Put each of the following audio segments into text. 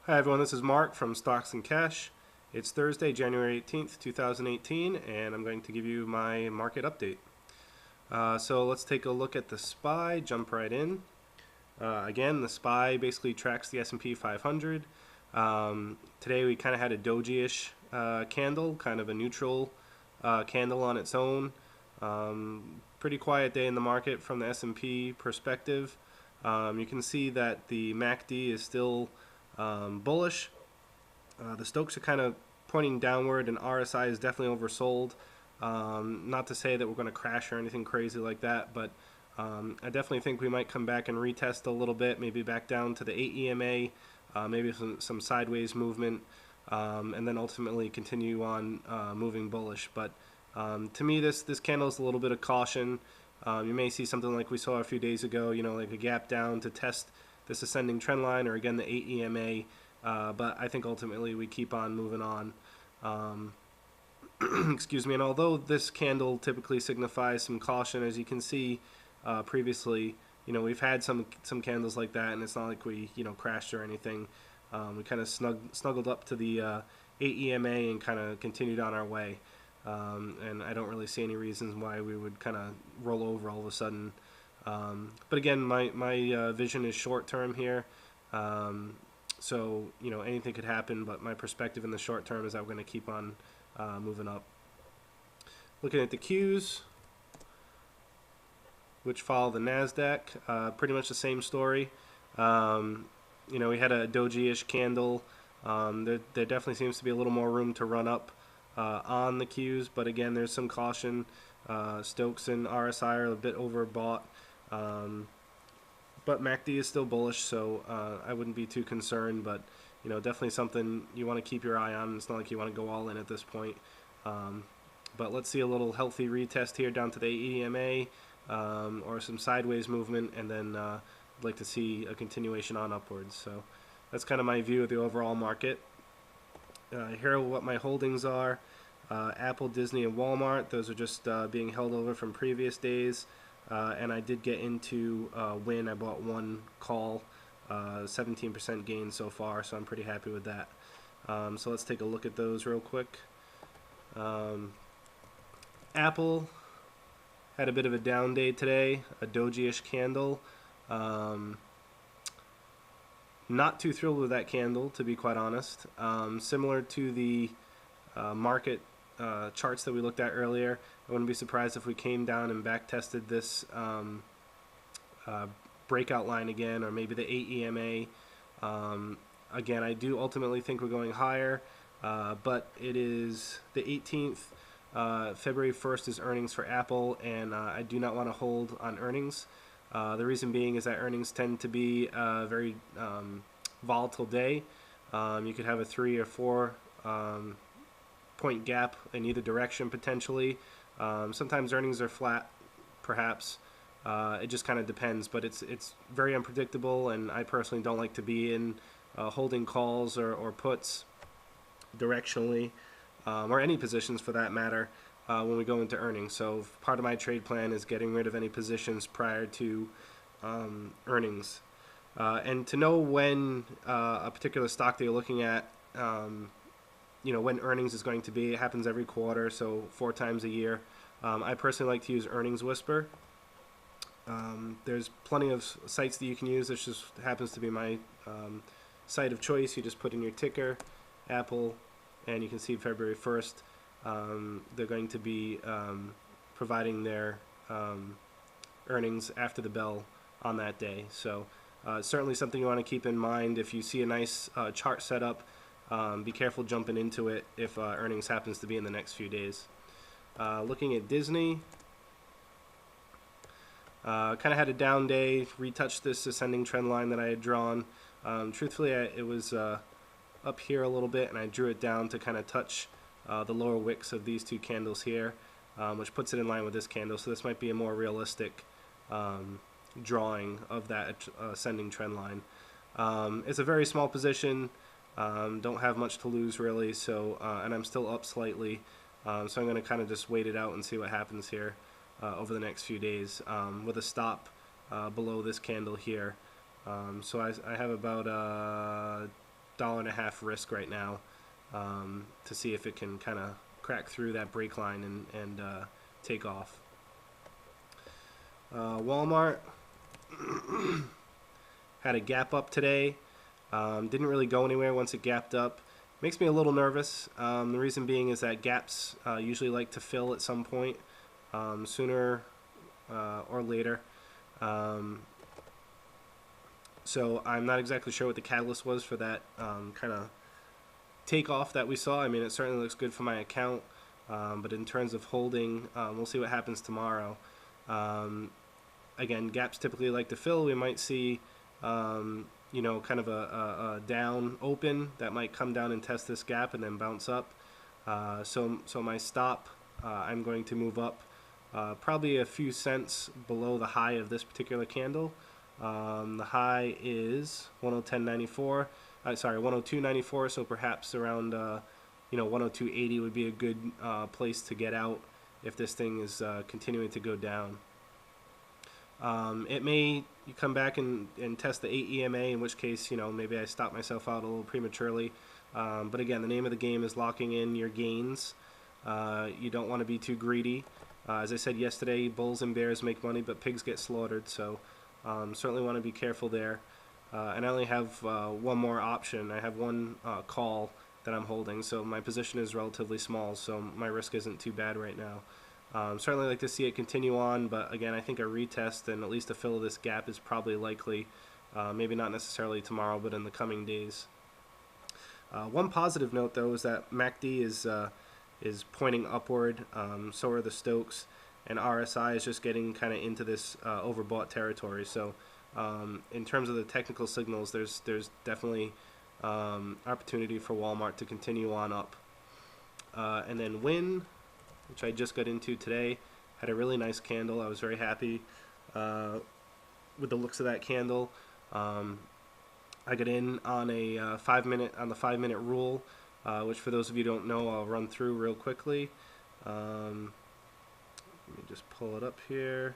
Hi everyone, this is Mark from Stocks and Cash. It's Thursday, January 18th, 2018, and I'm going to give you my market update. So let's take a look at the SPY, jump right in. Again, the SPY basically tracks the S&P 500. Today we kind of had a doji-ish candle, kind of a neutral candle on its own. Pretty quiet day in the market from the S&P perspective. You can see that the MACD is still bullish. The Stokes are kind of pointing downward, and RSI is definitely oversold. Not to say that we're going to crash or anything crazy like that, but I definitely think we might come back and retest a little bit, maybe back down to the 8 EMA, maybe some sideways movement, and then ultimately continue on moving bullish. But to me, this candle is a little bit of caution. You may see something like we saw a few days ago, like a gap down to test this ascending trend line, or again the 8 EMA, but I think ultimately we keep on moving on. Excuse me. And although this candle typically signifies some caution, as you can see previously, we've had some candles like that, and it's not like we crashed or anything. We kind of snuggled up to the 8 EMA and kind of continued on our way. And I don't really see any reasons why we would kind of roll over all of a sudden. But again, my vision is short term here. So anything could happen, but my perspective in the short term is that we're going to keep on moving up. Looking at the Qs, which follow the NASDAQ, pretty much the same story. We had a doji-ish candle. There definitely seems to be a little more room to run up on the Qs, but again, there's some caution. Stokes and RSI are a bit overbought, but MACD is still bullish, so I wouldn't be too concerned. But definitely something you want to keep your eye on. It's not like you want to go all in at this point. But let's see a little healthy retest here down to the EMA, or some sideways movement, and then I'd like to see a continuation on upwards. So that's kind of my view of the overall market. Here are what my holdings are. Apple, Disney, and Walmart. Those are just being held over from previous days. And I did get into WYNN. I bought one call, 17% gain so far, so I'm pretty happy with that. So let's take a look at those real quick. Apple had a bit of a down day today, a doji-ish candle. Not too thrilled with that candle, to be quite honest. Similar to the market charts that we looked at earlier, I wouldn't be surprised if we came down and back tested this breakout line again, or maybe the 8 EMA. Again, I do ultimately think we're going higher, but it is the 18th. February 1st is earnings for Apple, and I do not want to hold on earnings. The reason being is that earnings tend to be a very volatile day. You could have a 3 or 4 point gap in either direction potentially. Sometimes earnings are flat, perhaps. It just kind of depends, but it's very unpredictable, and I personally don't like to be in holding calls or puts directionally, or any positions for that matter, when we go into earnings. So part of my trade plan is getting rid of any positions prior to earnings. And to know when a particular stock that you're looking at, when earnings is going to be, it happens every quarter, so 4 times a year. I personally like to use Earnings Whisper. There's plenty of sites that you can use. This just happens to be my site of choice. You just put in your ticker, Apple, and you can see February 1st. They're going to be providing their earnings after the bell on that day. So certainly something you want to keep in mind. If you see a nice chart set up, be careful jumping into it if earnings happens to be in the next few days. Looking at Disney, kind of had a down day, retouched this ascending trend line that I had drawn. Truthfully, it was up here a little bit, and I drew it down to kind of touch the lower wicks of these 2 candles here, which puts it in line with this candle. So this might be a more realistic drawing of that ascending trend line. It's a very small position. Don't have much to lose really, so and I'm still up slightly, so I'm going to kind of just wait it out and see what happens here over the next few days, with a stop below this candle here. So I have about $1.50 risk right now to see if it can kind of crack through that break line and take off. Walmart had a gap up today. Didn't really go anywhere once it gapped up. Makes me a little nervous. The reason being is that gaps usually like to fill at some point, sooner or later. So I'm not exactly sure what the catalyst was for that kind of takeoff that we saw. I mean, it certainly looks good for my account, but in terms of holding, we'll see what happens tomorrow. Again, gaps typically like to fill. We might see, you know, kind of a down open that might come down and test this gap and then bounce up. So my stop, I'm going to move up probably a few cents below the high of this particular candle. The high is 110.94. Sorry, 102.94. So perhaps around you know, 102.80 would be a good place to get out if this thing is continuing to go down. It may come back and test the 8 EMA, in which case, you know, maybe I stop myself out a little prematurely. But again, the name of the game is locking in your gains. You don't want to be too greedy. As I said yesterday, bulls and bears make money, but pigs get slaughtered. So certainly want to be careful there. And I only have one more option. I have one call that I'm holding, so my position is relatively small, so my risk isn't too bad right now. Certainly like to see it continue on, but again, I think a retest and at least a fill of this gap is probably likely. Maybe not necessarily tomorrow, but in the coming days. One positive note, though, is that MACD is pointing upward. So are the Stokes, and RSI is just getting kind of into this overbought territory. So in terms of the technical signals, there's definitely opportunity for Walmart to continue on up. And then WYNN, which I just got into today, had a really nice candle. I was very happy with the looks of that candle. I got in on a 5-minute rule, which for those of you who don't know, I'll run through real quickly. Let me just pull it up here.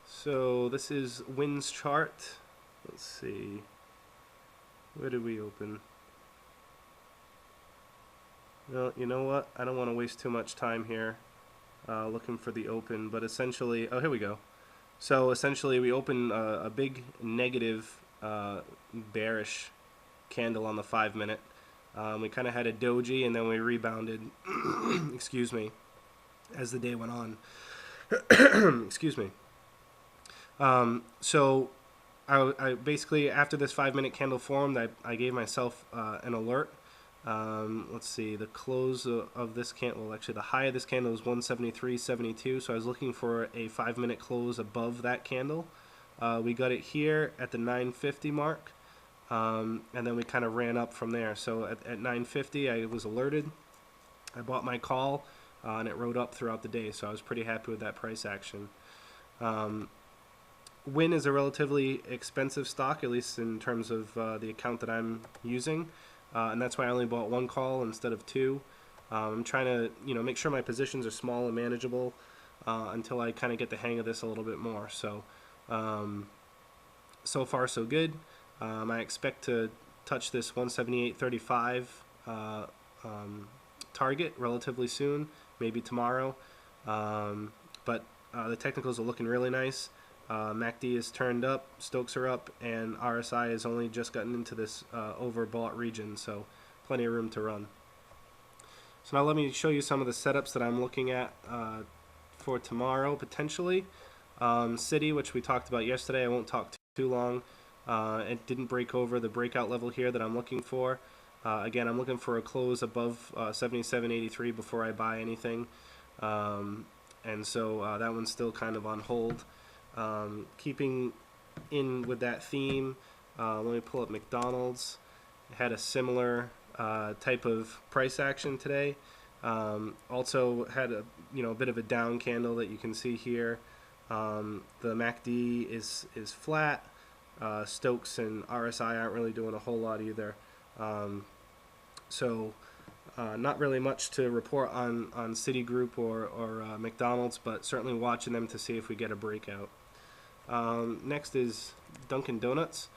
So this is WYNN's chart. Let's see. Where did we open? Well, you know what? I don't want to waste too much time here looking for the open, but essentially, oh, here we go. So essentially, we opened a big negative bearish candle on the 5-minute. We kind of had a doji, and then we rebounded, excuse me, as the day went on. Excuse me. So I basically, after this 5-minute candle formed, I gave myself an alert. Let's see, the close of this candle, well, actually the high of this candle was 173.72, so I was looking for a 5-minute close above that candle. We got it here at the 950 mark, and then we kind of ran up from there. So at 950 I was alerted, I bought my call, and it rode up throughout the day, so I was pretty happy with that price action. WYNN is a relatively expensive stock, at least in terms of the account that I'm using. And that's why I only bought one call instead of two. I'm trying to, you know, make sure my positions are small and manageable until I kind of get the hang of this a little bit more. So, so far so good. I expect to touch this 178.35 target relatively soon, maybe tomorrow. But the technicals are looking really nice. MACD is turned up, Stokes are up, and RSI has only just gotten into this overbought region, so plenty of room to run. So now let me show you some of the setups that I'm looking at for tomorrow, potentially. City, which we talked about yesterday, I won't talk too long. It didn't break over the breakout level here that I'm looking for. Again, I'm looking for a close above 77.83 before I buy anything. And so that one's still kind of on hold. Keeping in with that theme, let me pull up McDonald's. It had a similar type of price action today. Also had a bit of a down candle that you can see here. The MACD is flat. Stokes and RSI aren't really doing a whole lot either. So not really much to report on Citigroup or McDonald's, but certainly watching them to see if we get a breakout. Next is Dunkin' Donuts.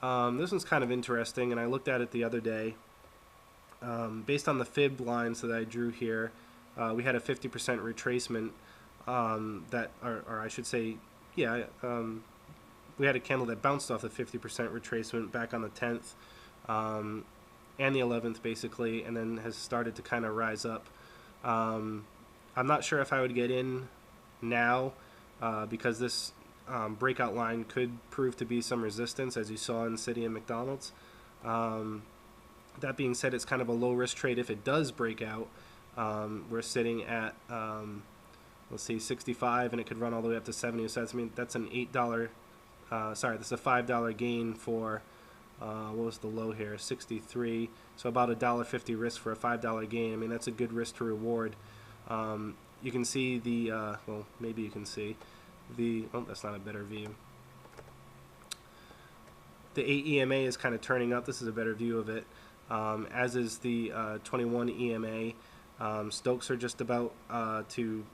This one's kind of interesting, and I looked at it the other day. Based on the fib lines that I drew here, we had a 50% retracement or I should say, yeah, we had a candle that bounced off the 50% retracement back on the 10th and the 11th, basically, and then has started to kind of rise up. I'm not sure if I would get in now because this breakout line could prove to be some resistance, as you saw in Citi and McDonald's. That being said, it's kind of a low-risk trade if it does break out. We're sitting at, let's see, 65, and it could run all the way up to 70 cents. I mean, that's an $8, that's a $5 gain for, what was the low here, 63. So about $1.50 risk for a $5 gain. I mean, that's a good risk to reward. You can see the, well, maybe you can see the, oh, that's not a better view. The AEMA is kind of turning up. This is a better view of it. As is the 21 EMA. Stokes are just about to,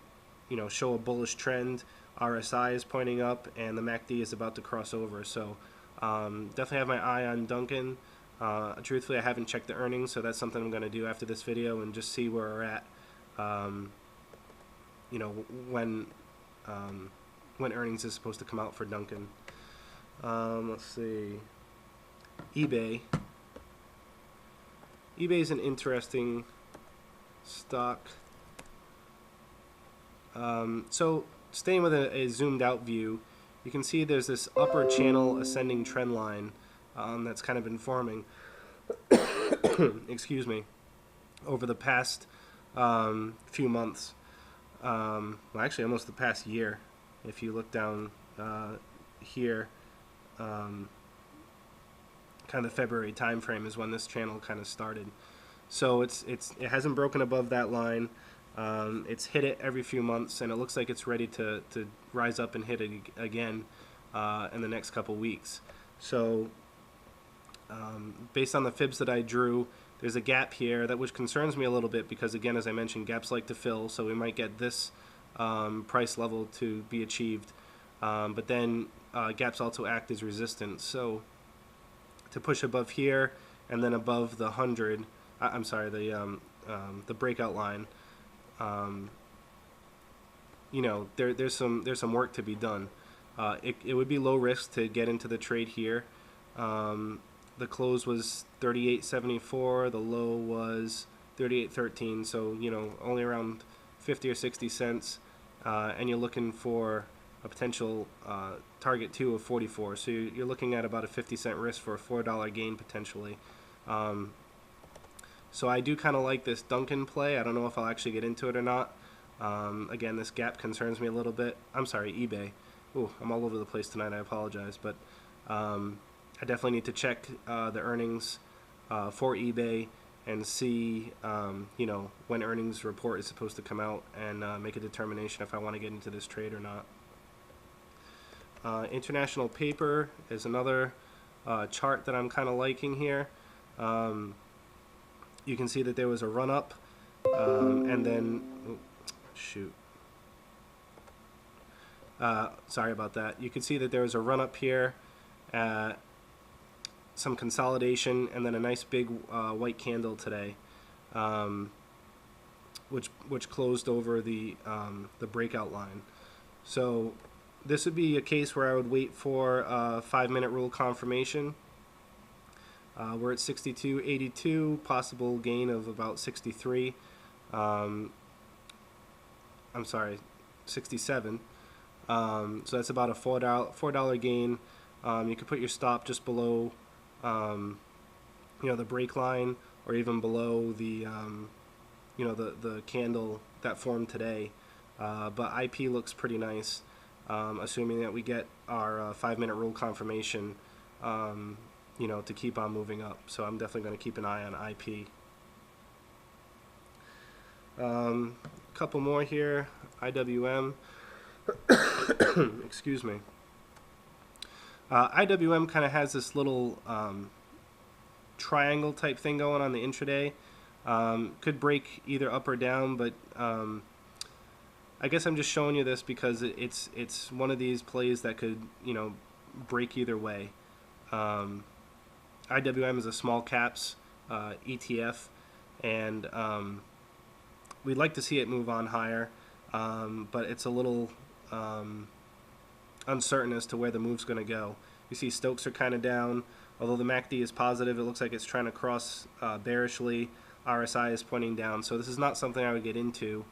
show a bullish trend. RSI is pointing up, and the MACD is about to cross over. So definitely have my eye on Dunkin'. Truthfully, I haven't checked the earnings, so that's something I'm going to do after this video and just see where we're at. When earnings is supposed to come out for Dunkin'. Let's see. eBay. eBay is an interesting stock. So staying with a zoomed out view, you can see there's this upper channel ascending trend line that's kind of been forming excuse me, over the past few months. Well, actually almost the past year. If you look down here, kind of the February time frame is when this channel kind of started. So it hasn't broken above that line. It's hit it every few months, and it looks like it's ready to rise up and hit it again in the next couple weeks. So based on the fibs that I drew, there's a gap here which concerns me a little bit because, again, as I mentioned, gaps like to fill, so we might get this price level to be achieved. But then gaps also act as resistance. So to push above here and then above the 100, I'm sorry, the breakout line, there's some work to be done. It would be low risk to get into the trade here. The close was 38.74. The low was 38.13. So only around 50 or 60 cents, and you're looking for a potential target 2 of 44. So you're looking at about a 50-cent risk for a $4 gain potentially. So I do kind of like this Dunkin' play. I don't know if I'll actually get into it or not. Again, this gap concerns me a little bit. I'm sorry, eBay. Ooh, I'm all over the place tonight. I apologize, but I definitely need to check the earnings for eBay and see, when earnings report is supposed to come out and make a determination if I want to get into this trade or not. International paper is another chart that I'm kind of liking here. You can see that there was a run up, and then, sorry about that. You can see that there was a run up here, some consolidation, and then a nice big white candle today, which closed over the breakout line. So this would be a case where I would wait for a 5-minute rule confirmation. We're at 62.82, possible gain of about 63. I'm sorry, 67. So that's about a $4 gain. You could put your stop just below, the break line, or even below the, the candle that formed today. But IP looks pretty nice, assuming that we get our 5-minute rule confirmation. To keep on moving up. So I'm definitely going to keep an eye on IP. Couple more here. IWM. Excuse me. IWM kind of has this little triangle type thing going on the intraday. Could break either up or down, but I guess I'm just showing you this because it's one of these plays that could, you know, break either way. IWM is a small caps ETF, and we'd like to see it move on higher, but it's a little uncertain as to where the move's going to go. You see Stokes are kind of down. Although the MACD is positive, it looks like it's trying to cross bearishly. RSI is pointing down, so this is not something I would get into.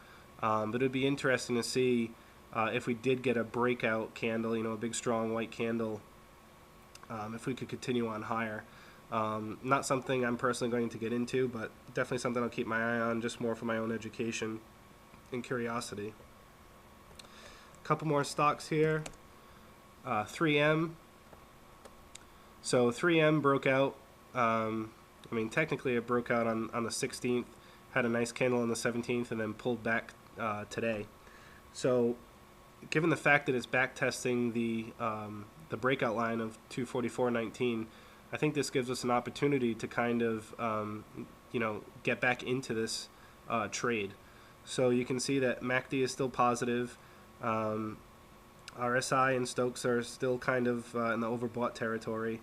But it would be interesting to see if we did get a breakout candle, you know, a big strong white candle, if we could continue on higher. Not something I'm personally going to get into, but definitely something I'll keep my eye on, just more for my own education and curiosity. A couple more stocks here. 3M. So 3M broke out. I mean, technically it broke out on the 16th, had a nice candle on the 17th, and then pulled back today. So given the fact that it's back testing the breakout line of 244.19, I think this gives us an opportunity to kind of you know, get back into this trade. So you can see that MACD is still positive. RSI and Stokes are still kind of in the overbought territory.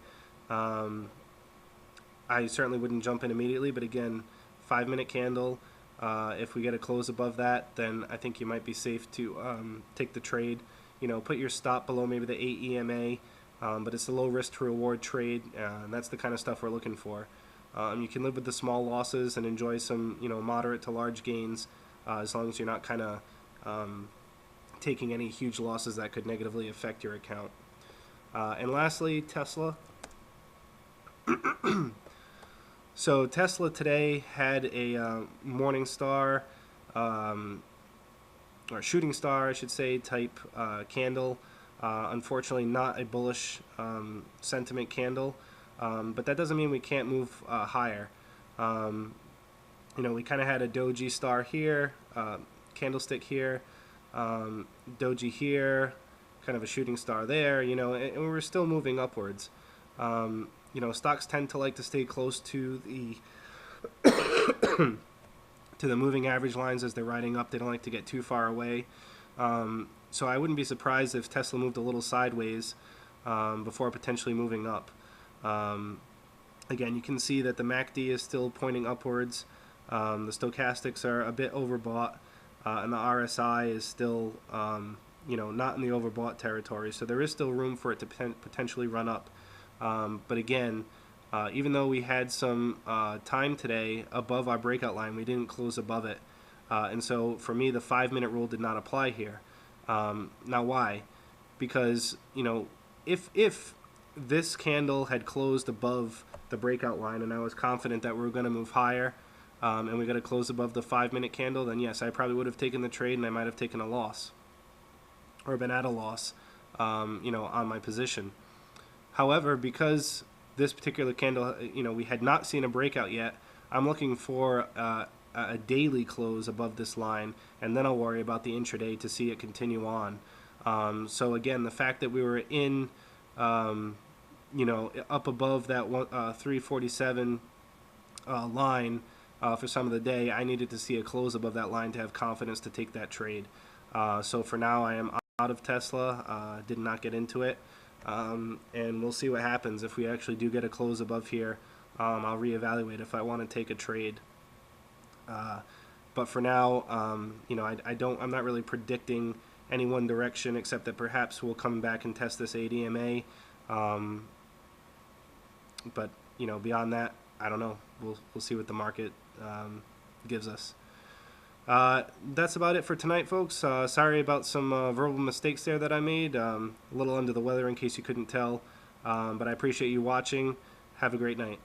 I certainly wouldn't jump in immediately, but again, 5-minute candle. If we get a close above that, then I think you might be safe to take the trade. You know, put your stop below maybe the 8 EMA, but it's a low risk to reward trade, and that's the kind of stuff we're looking for. You can live with the small losses and enjoy some, you know, moderate to large gains, as long as you're not kind of taking any huge losses that could negatively affect your account. And lastly, Tesla. So Tesla today had a morning star, or shooting star, I should say, type candle. Unfortunately, not a bullish sentiment candle, but that doesn't mean we can't move higher. You know, we kind of had a doji star here, candlestick here, doji here, kind of a shooting star there, you know, and we were still moving upwards. You know, stocks tend to like to stay close to the to the moving average lines as they're riding up. They don't like to get too far away. So I wouldn't be surprised if Tesla moved a little sideways before potentially moving up. Again, you can see that the MACD is still pointing upwards. The stochastics are a bit overbought, and the RSI is still, you know, not in the overbought territory. So there is still room for it to potentially run up. But again, even though we had some time today above our breakout line, we didn't close above it. And so for me, the 5-minute rule did not apply here. Now why? Because, you know, if this candle had closed above the breakout line and I was confident that we were going to move higher, and we got to close above the 5-minute candle, then yes, I probably would have taken the trade and I might have taken a loss or been at a loss, you know, on my position. However, because this particular candle, you know, we had not seen a breakout yet, I'm looking for a daily close above this line, and then I'll worry about the intraday to see it continue on. So again, the fact that we were in, you know, up above that 347 line for some of the day, I needed to see a close above that line to have confidence to take that trade. So for now, I am out of Tesla. Did not get into it. And we'll see what happens. If we actually do get a close above here, I'll reevaluate if I want to take a trade. But for now, you know, I'm not really predicting any one direction, except that perhaps we'll come back and test this 8 EMA. But you know, beyond that, I don't know. We'll see what the market gives us. That's about it for tonight, folks. Sorry about some verbal mistakes there that I made. A little under the weather in case you couldn't tell. But I appreciate you watching. Have a great night.